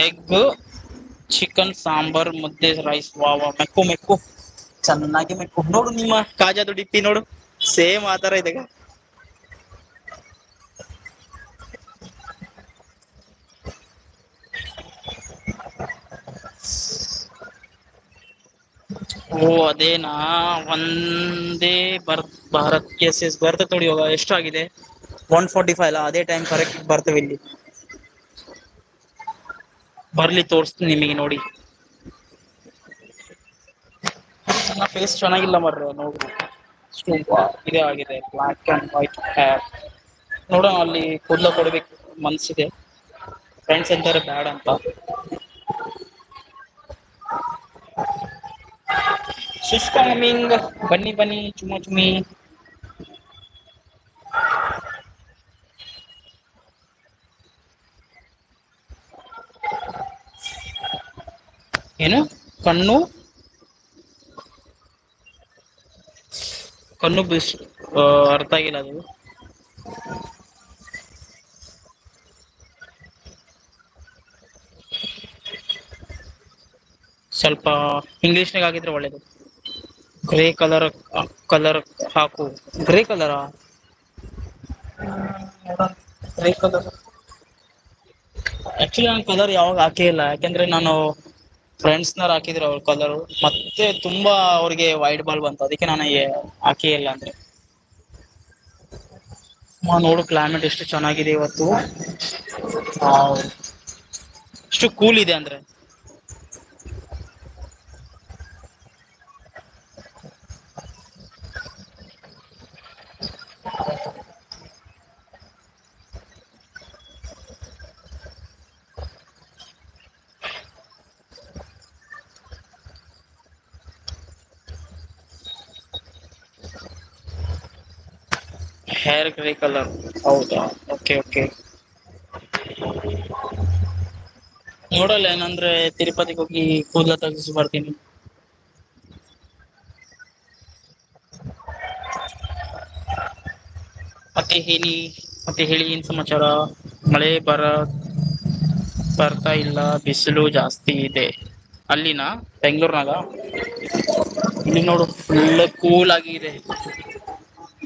Egg chicken sambar ಮುದ್ದೆ rice ವಾವ ಮೆಕ್ಕು ಮೆಕ್ಕು ಚೆನ್ನಾಗಿ ಮೆಕ್ಕು ನೋಡು ನಿಮ್ಮ ಕಾಜಾದು ಡಿಪ್ಪಿ ನೋಡು ಸೇಮ್ ಆತರ ಇದೆ. ಓ ಅದೇನಾ ಒಂದೇ ಭಾರತ್ ಎಸ್ ಎಸ್ ಬರ್ತ ತೊಡಿ ಹೋಗ ಎಷ್ಟು ಆಗಿದೆ 145 ಅಲ್ಲ ಅದೇ ಟೈಮ್ ಕರೆಕ್ಟ್ ಬರ್ತವೆ ಇಲ್ಲಿ. ಬರ್ಲಿ ತೋರ್ಸ್ತೀನಿ ನಿಮಗೆ ನೋಡಿ. ನನ್ನ ಫೇಸ್ ಚೆನ್ನಾಗಿಲ್ಲ ಮರ್ರೆ ನೋಡ್ರಿ ಇದೇ ಆಗಿದೆ ಬ್ಲಾಕ್ ಅಂಡ್ ವೈಟ್ ಹೇರ್. ನೋಡೋಣ ಅಲ್ಲಿ ಕೂದ್ಲ ಕೊಡ್ಬೇಕು ಮನ್ಸಿದೆ ಫ್ರೆಂಡ್ಸ್ ಅಂತಾರೆ ಬ್ಯಾಡ್ ಅಂತ. ಶಿಸ್ಟಮಿಂಗ್ ಬನ್ನಿ ಬನ್ನಿ ಚುಮು ಚುಮಿ. ಏನು ಕಣ್ಣು ಕಣ್ಣು ಬಿಸ್ ಅರ್ಥ ಆಗಿಲ್ಲ ಅದು. ಸ್ವಲ್ಪ ಇಂಗ್ಲಿಷ್ನಾಗ ಆಗಿದ್ರೆ ಒಳ್ಳೇದು. ಗ್ರೇ ಕಲರ್ ಹಾಕು ಗ್ರೇ ಕಲರಾ ಗ್ರೇ ಕಲರ್ ಆಕ್ಚುಲಿ ನಾನು ಕಲರ್ ಯಾವಾಗ ಹಾಕೆ ಇಲ್ಲ ಯಾಕೆಂದ್ರೆ ನಾನು ಫ್ರೆಂಡ್ಸ್ನರು ಹಾಕಿದ್ರು ಅವ್ರ ಕಲರು ಮತ್ತೆ ತುಂಬಾ ಅವ್ರಿಗೆ ವೈಟ್ ಬಾಲ್ ಬಂತು ಅದಕ್ಕೆ ನಾನು ಹಾಕೆ ಇಲ್ಲ ಅಂದ್ರೆ. ನೋಡು ಕ್ಲೈಮೇಟ್ ಎಷ್ಟು ಚೆನ್ನಾಗಿದೆ ಇವತ್ತು. ಎಷ್ಟು ಕೂಲ್ ಇದೆ ಅಂದ್ರೆ. ಹೇರ್ ಗ್ರೇ ಕಲರ್ ಹೌದಾ ಓಕೆ ಓಕೆ. ನೋಡಲ್ಲ ಏನಂದ್ರೆ ತಿರುಪತಿಗೆ ಹೋಗಿ ಕೂದಲ ತಗಸಿ ಬರ್ತೀನಿ. ಮತ್ತೆ ಹೇಳಿ ಏನ್ ಸಮಾಚಾರ. ಮಳೆ ಬರ್ತಾ ಇಲ್ಲ ಬಿಸಿಲು ಜಾಸ್ತಿ ಇದೆ. ಅಲ್ಲಿನ ಬೆಂಗಳೂರ್ನಾಗ ಇಲ್ಲಿ ನೋಡು ಫುಲ್ ಕೂಲ್ ಆಗಿದೆ.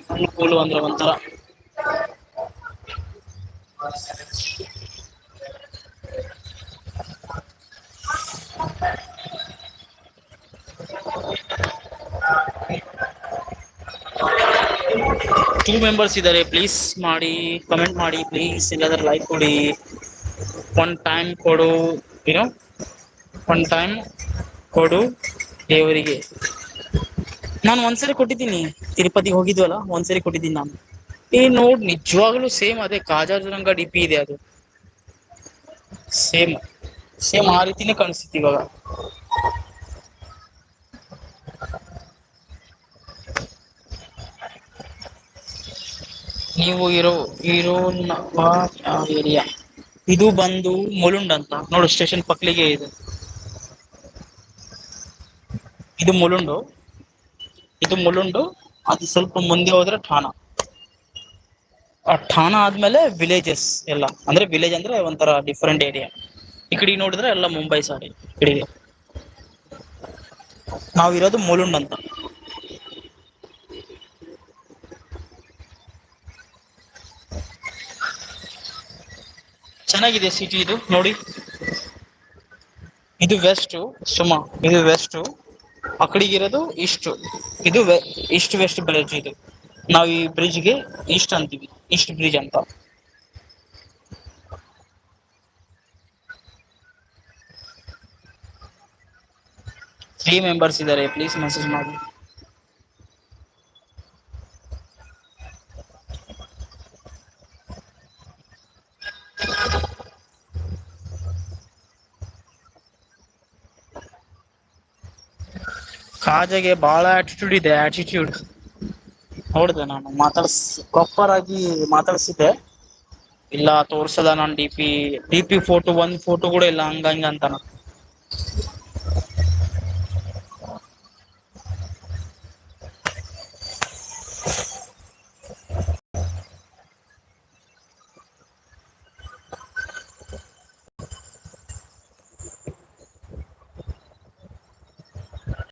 ಫುಲ್ ಕೂಲ್ ಅಂದ್ರೆ ಒಂತರ. ಟೂ ಮೆಂಬರ್ಸ್ ಇದ್ದಾರೆ ಪ್ಲೀಸ್ ಮಾಡಿ ಕಮೆಂಟ್ ಮಾಡಿ ಪ್ಲೀಸ್ ಇಲ್ಲಾದ್ರೆ ಲೈಕ್ ಕೊಡಿ. ಒನ್ ಟೈಮ್ ಕೊಡು ಏನು ಒನ್ ಟೈಮ್ ಕೊಡು ದೇವರಿಗೆ. ನಾನು ಒಂದ್ಸರಿ ಕೊಟ್ಟಿದ್ದೀನಿ ತಿರುಪತಿಗೆ ಹೋಗಿದ್ವಲ್ಲ ಒಂದ್ಸರಿ ಕೊಟ್ಟಿದ್ದೀನಿ ನಾನು. ನೋಡ್ ನಿಜವಾಗ್ಲೂ ಸೇಮ್ ಅದೇ ಕಾಜಾಜನಂಗ ಡಿಪಿ ಇದೆ ಅದು. ಸೇಮ್ ಸೇಮ್ ಆ ರೀತಿನೇ ಕಾಣಿಸ್ತಿತ್ತು ಇವಾಗ. ನೀವು ಯಾವ ಏರಿಯಾ. ಇದು ಬಂದು ಮುಲುಂಡ್ ಅಂತ ನೋಡು ಸ್ಟೇಷನ್ ಪಕ್ಲಿಗೆ ಇದೆ. ಇದು ಮುಲುಂಡು ಅದು ಸ್ವಲ್ಪ ಮುಂದೆ ಹೋದ್ರೆ ಠಾಣ. ಠಾಣ ಆದ್ಮೇಲೆ ವಿಲೇಜಸ್ ಎಲ್ಲ ಅಂದ್ರೆ ವಿಲೇಜ್ ಅಂದ್ರೆ ಒಂಥರ ಡಿಫ್ರೆಂಟ್ ಏರಿಯಾ. ಈ ಕಡೆ ನೋಡಿದ್ರೆ ಎಲ್ಲ ಮುಂಬೈ ಸಾರಿ ಕಡೆಗೆ. ನಾವಿರೋದು ಮುಲುಂಡ್ ಅಂತ. ಚೆನ್ನಾಗಿದೆ ಸಿಟಿ ಇದು ನೋಡಿ. ಇದು ವೆಸ್ಟ್ ಸುಮ ಇದು ವೆಸ್ಟ್ ಅಕಡಿಗಿರೋದು ಇಷ್ಟು ಇದು ಇಷ್ಟು ವೆಸ್ಟ್ ಬ್ರಿಡ್ಜ್ ಇದು. ನಾವ್ ಈ ಬ್ರಿಡ್ಜ್ಗೆ ಈಸ್ಟ್ ಅಂತೀವಿ ಈಸ್ಟ್ ಬ್ರಿಡ್ಜ್ ಅಂತ. 3 ಮೆಂಬರ್ಸ್ ಇದ್ದಾರೆ ಪ್ಲೀಸ್ ಮೆಸೇಜ್ ಮಾಡಿ. ಕಾಜಾಗೆ ಬಾಳ ಆಟಿಟ್ಯೂಡ್ ಇದೆ ಆಟಿಟ್ಯೂಡ್. ನೋಡಿದೆ ನಾನು ಪ್ರಾಪರ್ ಆಗಿ ಮಾತಾಡ್ಸಿದ್ದೆ. ಇಲ್ಲ ತೋರ್ಸಲ್ಲ ನಾನ್ ಡಿ ಪಿ ಫೋಟೋ ಒಂದ್ ಫೋಟೋ ಕೂಡ ಇಲ್ಲ ಹಂಗ ಅಂತಾನ.